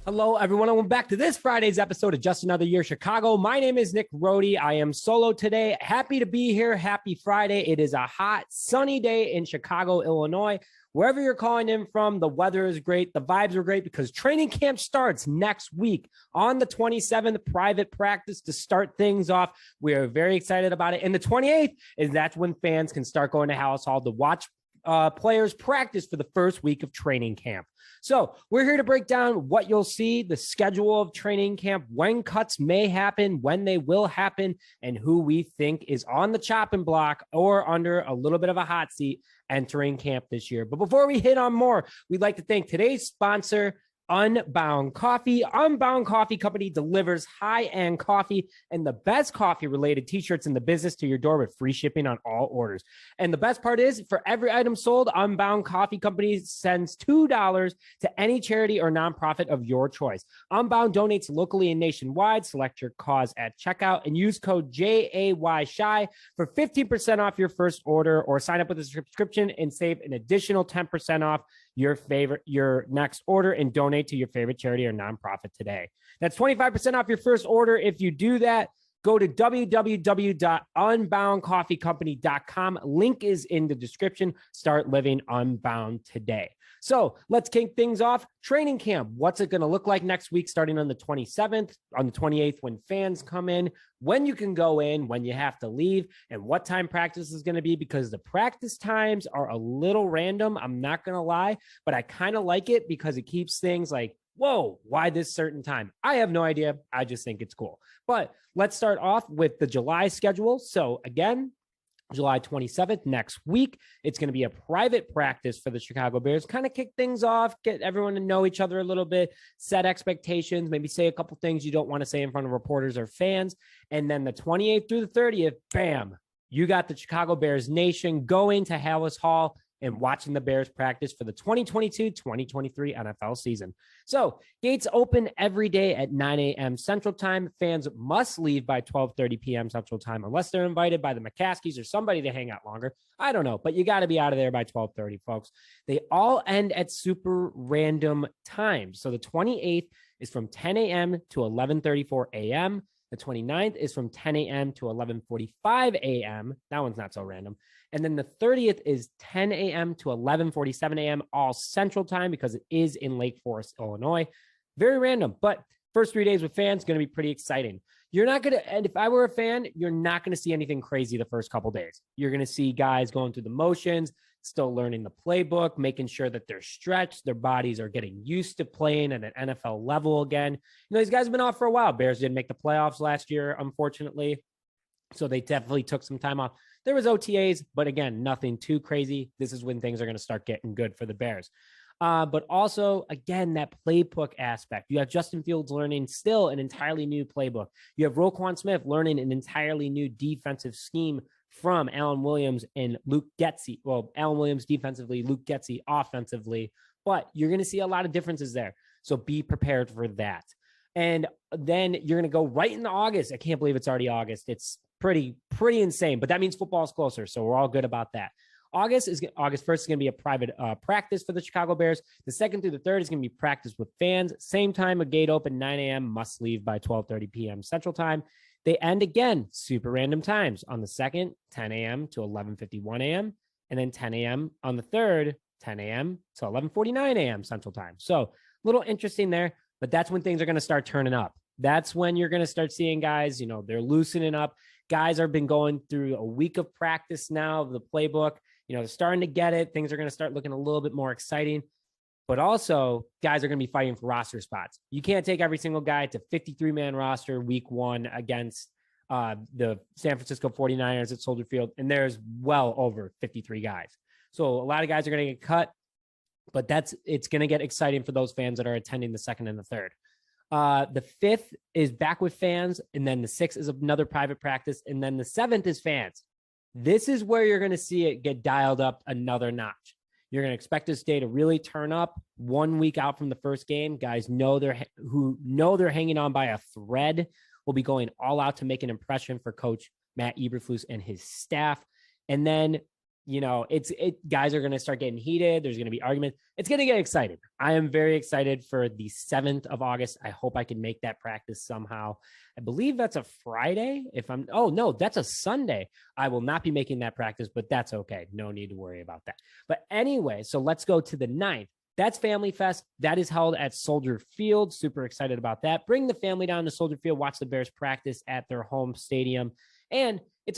Hello, everyone, and welcome back to this Friday's episode of Just Another Year Chicago. My name is Nick Rohde. I am solo today. Happy to be here. Happy Friday. It is a hot, sunny day in Chicago, Illinois. Wherever you're calling in from, the weather is great. The vibes are great because training camp starts next week on the 27th, private practice to start things off. We are very excited about it. And the 28th is that's when fans can start going to Halas Hall to watch players practice for the first week of training camp. So we're here to break down what you'll see, the schedule of training camp, when cuts may happen, when they will happen, and who we think is on the chopping block or under a little bit of a hot seat entering camp this year. But before we hit on more, we'd like to thank today's sponsor, Unbound Coffee. Unbound Coffee Company delivers high-end coffee and the best coffee-related t-shirts in the business to your door with free shipping on all orders. And the best part is, for every item sold, Unbound Coffee Company sends $2 to any charity or nonprofit of your choice. Unbound donates locally and nationwide. Select your cause at checkout and use code JAYSHY for 15% off your first order, or sign up with a subscription and save an additional 10% off your next order and donate to your favorite charity or nonprofit today. That's 25% off your first order. If you do that, go to www.unboundcoffeecompany.com. Link is in the description. Start living unbound today. So let's kick things off. Training camp. What's it going to look like next week, starting on the 27th, on the 28th, when fans come in, when you can go in, when you have to leave, and what time practice is going to be, because the practice times are a little random. I'm not going to lie, but I kind of like it because it keeps things like, whoa, why this certain time? I have no idea. I just think it's cool. But let's start off with the July schedule. So again, July 27th, next week, it's going to be a private practice for the Chicago Bears. Kind of kick things off, get everyone to know each other a little bit, set expectations, maybe say a couple things you don't want to say in front of reporters or fans. And then the 28th through the 30th, bam, you got the Chicago Bears Nation going to Halas Hall and watching the Bears practice for the 2022-2023 NFL season. So gates open every day at 9 a.m. Central Time. Fans must leave by 12:30 p.m. Central Time unless they're invited by the McCaskies or somebody to hang out longer. I don't know, but you got to be out of there by 12:30, folks. They all end at super random times. So the 28th is from 10 a.m. to 11:34 a.m. The 29th is from 10 a.m. to 11:45 a.m. That one's not so random. And then the 30th is 10 a.m. to 11:47 a.m. all Central Time, because it is in Lake Forest, Illinois. Very random, but first 3 days with fans going to be pretty exciting. You're not going to, and if I were a fan, you're not going to see anything crazy the first couple days. You're going to see guys going through the motions, still learning the playbook, making sure that they're stretched, their bodies are getting used to playing at an NFL level again. You know, these guys have been off for a while. Bears didn't make the playoffs last year, unfortunately, so they definitely took some time off. There was OTAs, but again, nothing too crazy. This is when things are going to start getting good for the Bears. But also, again, that playbook aspect. You have Justin Fields learning still an entirely new playbook. You have Roquan Smith learning an entirely new defensive scheme from Alan Williams and Luke Getsy. Well, Alan Williams defensively, Luke Getsy offensively. But you're going to see a lot of differences there. So be prepared for that. And then you're going to go right into August. I can't believe it's already August. It's pretty insane, but that means football's closer. So we're all good about that. August 1st is going to be a private practice for the Chicago Bears. The 2nd through the 3rd is going to be practice with fans. Same time, a gate open, 9 a.m., must leave by 12:30 p.m. Central Time. They end again, super random times. On the 2nd, 10 a.m. to 11:51 a.m. And then 10 a.m. on the 3rd, 10 a.m. to 11:49 a.m. Central Time. So a little interesting there, but that's when things are going to start turning up. That's when you're going to start seeing guys, they're loosening up. Guys have been going through a week of practice now of the playbook. They're starting to get it. Things are going to start looking a little bit more exciting. But also, guys are going to be fighting for roster spots. You can't take every single guy to 53-man roster week 1 against the San Francisco 49ers at Soldier Field, and there's well over 53 guys. So a lot of guys are going to get cut, but it's going to get exciting for those fans that are attending the 2nd and the 3rd. The 5th is back with fans, and then the 6th is another private practice, and then the 7th is fans. This is where you're going to see it get dialed up another notch. You're going to expect this day to really turn up 1 week out from the first game. Guys who know they're hanging on by a thread will be going all out to make an impression for Coach Matt Eberflus and his staff. And then guys are going to start getting heated. There's going to be arguments. It's going to get excited. I am very excited for the 7th of August. I hope I can make that practice somehow. I believe that's a Friday. Oh no, that's a Sunday. I will not be making that practice, but that's okay. No need to worry about that. But anyway, so let's go to the 9th. That's Family Fest. That is held at Soldier Field. Super excited about that. Bring the family down to Soldier Field, watch the Bears practice at their home stadium. And it's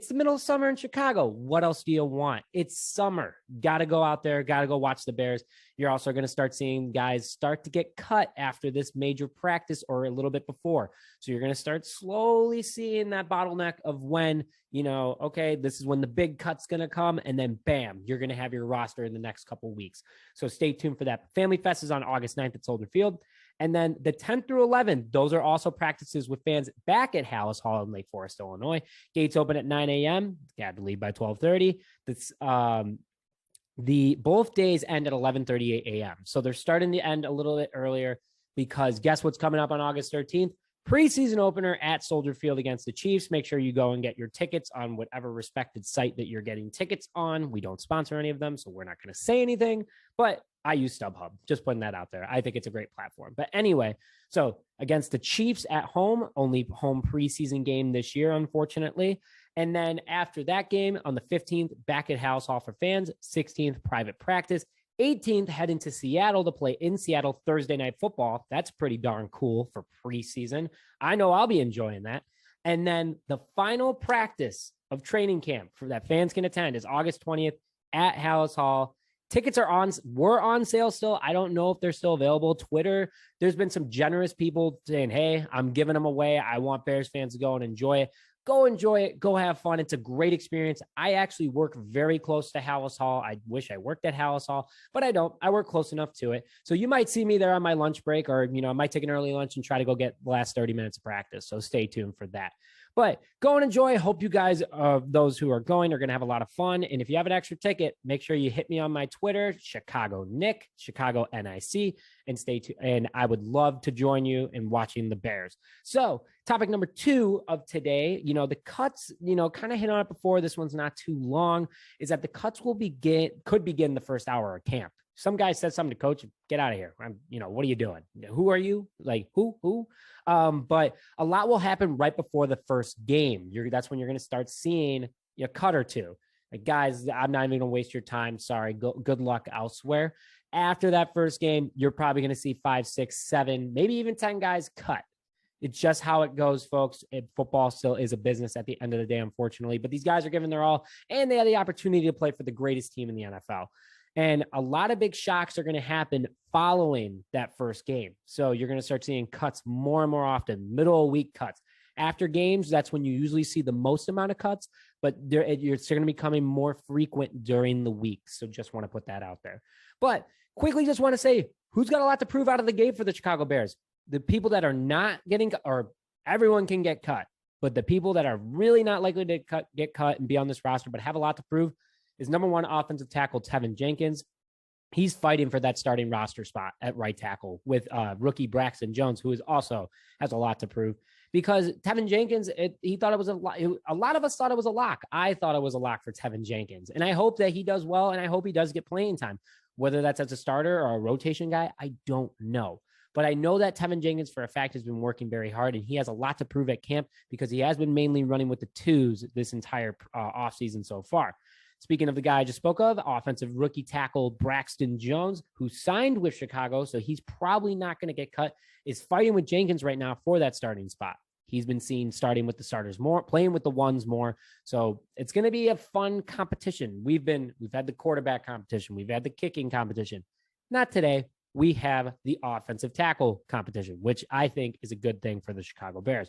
the middle of summer in Chicago. What else do you want? It's summer. Got to go out there. Got to go watch the Bears. You're also going to start seeing guys start to get cut after this major practice or a little bit before. So you're going to start slowly seeing that bottleneck of when, okay, this is when the big cut's going to come. And then bam, you're going to have your roster in the next couple of weeks. So stay tuned for that. Family Fest is on August 9th at Soldier Field. And then the 10th through 11th, those are also practices with fans back at Halas Hall in Lake Forest, Illinois. Gates open at 9 a.m. Got to leave by 12:30. Both days end at 11:38 a.m. So they're starting to end a little bit earlier because guess what's coming up on August 13th? Preseason opener at Soldier Field against the Chiefs. Make sure you go and get your tickets on whatever respected site that you're getting tickets on. We don't sponsor any of them, so we're not going to say anything, but I use StubHub. Just putting that out there. I think it's a great platform. But anyway, so against the Chiefs at home, only home preseason game this year, unfortunately. And then after that game on the 15th, back at Halas Hall for fans, 16th, private practice. 18th, heading to Seattle to play in Seattle Thursday Night Football. That's pretty darn cool for preseason. I know I'll be enjoying that. And then the final practice of training camp for that fans can attend is August 20th at Halas Hall. Tickets were on sale still. I don't know if they're still available. Twitter, there's been some generous people saying, hey, I'm giving them away. I want Bears fans to go and enjoy it. Go enjoy it. Go have fun. It's a great experience. I actually work very close to Halas Hall. I wish I worked at Halas Hall, but I don't. I work close enough to it. So you might see me there on my lunch break, or, I might take an early lunch and try to go get the last 30 minutes of practice. So stay tuned for that. But go and enjoy. Hope you guys, those who are going, are going to have a lot of fun. And if you have an extra ticket, make sure you hit me on my Twitter, Chicago Nick, Chicago NIC, and stay tuned. And I would love to join you in watching the Bears. So topic number 2 of today, the cuts, kind of hit on it before. This one's not too long, is that the cuts could begin the first hour of camp. Some guy said something to coach, get out of here. What are you doing? Who are you? Like who? But a lot will happen right before the first game. That's when you're going to start seeing a cut or two. Like, guys, I'm not even going to waste your time. Sorry. Good luck elsewhere. After that first game, you're probably going to see 5, 6, 7, maybe even 10 guys cut. It's just how it goes, folks. Football still is a business at the end of the day, unfortunately. But these guys are giving their all, and they have the opportunity to play for the greatest team in the NFL. And a lot of big shocks are going to happen following that first game. So you're going to start seeing cuts more and more often, middle of week cuts. After games, that's when you usually see the most amount of cuts, but it's going to be becoming more frequent during the week. So just want to put that out there. But quickly, just want to say, who's got a lot to prove out of the gate for the Chicago Bears? The people that are not getting, or everyone can get cut, but the people that are really not likely to get cut and be on this roster, but have a lot to prove, is number 1 offensive tackle Tevin Jenkins. He's fighting for that starting roster spot at right tackle with rookie Braxton Jones, who also has a lot to prove. Because Tevin Jenkins, he thought it was a lot of us thought it was a lock. I thought it was a lock for Tevin Jenkins. And I hope that he does well, and I hope he does get playing time. Whether that's as a starter or a rotation guy, I don't know. But I know that Tevin Jenkins, for a fact, has been working very hard, and he has a lot to prove at camp because he has been mainly running with the 2s this entire offseason so far. Speaking of the guy I just spoke of, offensive rookie tackle Braxton Jones, who signed with Chicago, so he's probably not going to get cut, is fighting with Jenkins right now for that starting spot. He's been seen starting with the starters more, playing with the ones more. So it's going to be a fun competition. We've had the quarterback competition. We've had the kicking competition. Not today. We have the offensive tackle competition, which I think is a good thing for the Chicago Bears.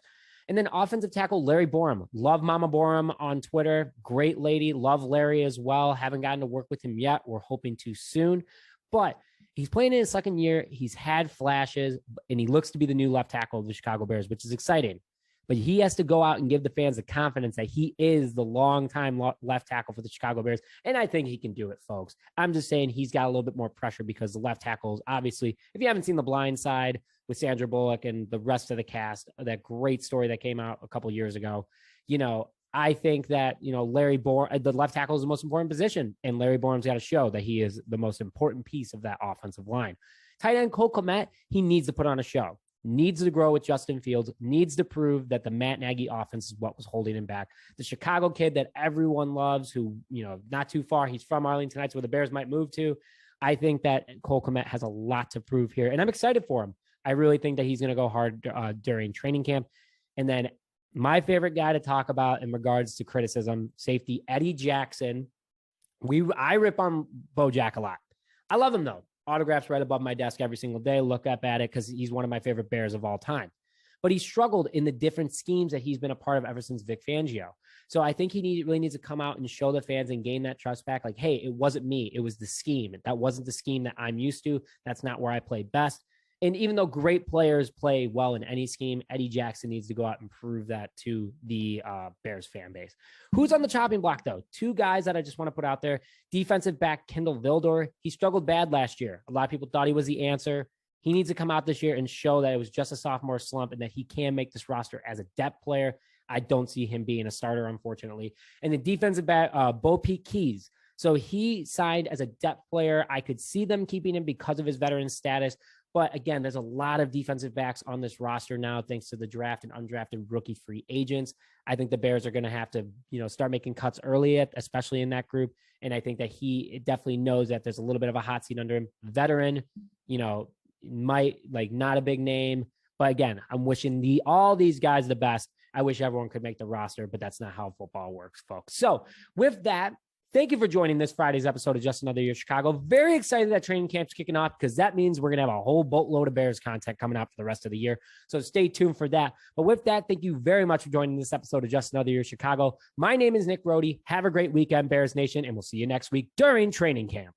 And then offensive tackle Larry Borum. Love Mama Borum on Twitter. Great lady. Love Larry as well. Haven't gotten to work with him yet. We're hoping to soon. But he's playing in his second year. He's had flashes, and he looks to be the new left tackle of the Chicago Bears, which is exciting. But he has to go out and give the fans the confidence that he is the longtime left tackle for the Chicago Bears. And I think he can do it, folks. I'm just saying he's got a little bit more pressure because the left tackles, obviously, if you haven't seen The Blind Side with Sandra Bullock and the rest of the cast, that great story that came out a couple years ago, I think that, Larry Borom, the left tackle is the most important position, and Larry Borum's got to show that he is the most important piece of that offensive line. Tight end Cole Kmet, he needs to put on a show, needs to grow with Justin Fields, needs to prove that the Matt Nagy offense is what was holding him back. The Chicago kid that everyone loves, who, not too far, he's from Arlington Heights, where the Bears might move to. I think that Cole Kmet has a lot to prove here, and I'm excited for him. I really think that he's going to go hard during training camp. And then my favorite guy to talk about in regards to criticism, safety, Eddie Jackson. I rip on Bo Jack a lot. I love him, though. Autographs right above my desk every single day. Look up at it because he's one of my favorite Bears of all time. But he struggled in the different schemes that he's been a part of ever since Vic Fangio. So I think he really needs to come out and show the fans and gain that trust back. Like, hey, it wasn't me. It was the scheme. That wasn't the scheme that I'm used to. That's not where I play best. And even though great players play well in any scheme, Eddie Jackson needs to go out and prove that to the Bears fan base. Who's on the chopping block, though? Two guys that I just want to put out there. Defensive back Kendall Vildor. He struggled bad last year. A lot of people thought he was the answer. He needs to come out this year and show that it was just a sophomore slump and that he can make this roster as a depth player. I don't see him being a starter, unfortunately. And the defensive back, Bo Peep Keys. So he signed as a depth player. I could see them keeping him because of his veteran status. But again, there's a lot of defensive backs on this roster now, thanks to the draft and undrafted rookie free agents. I think the Bears are going to have to, start making cuts early, especially in that group. And I think that he definitely knows that there's a little bit of a hot seat under him. Veteran, might not a big name. But again, I'm wishing all these guys the best. I wish everyone could make the roster, but that's not how football works, folks. So with that, thank you for joining this Friday's episode of Just Another Year Chicago. Very excited that training camp's kicking off because that means we're going to have a whole boatload of Bears content coming out for the rest of the year. So stay tuned for that. But with that, thank you very much for joining this episode of Just Another Year Chicago. My name is Nick Rohde. Have a great weekend, Bears Nation, and we'll see you next week during training camp.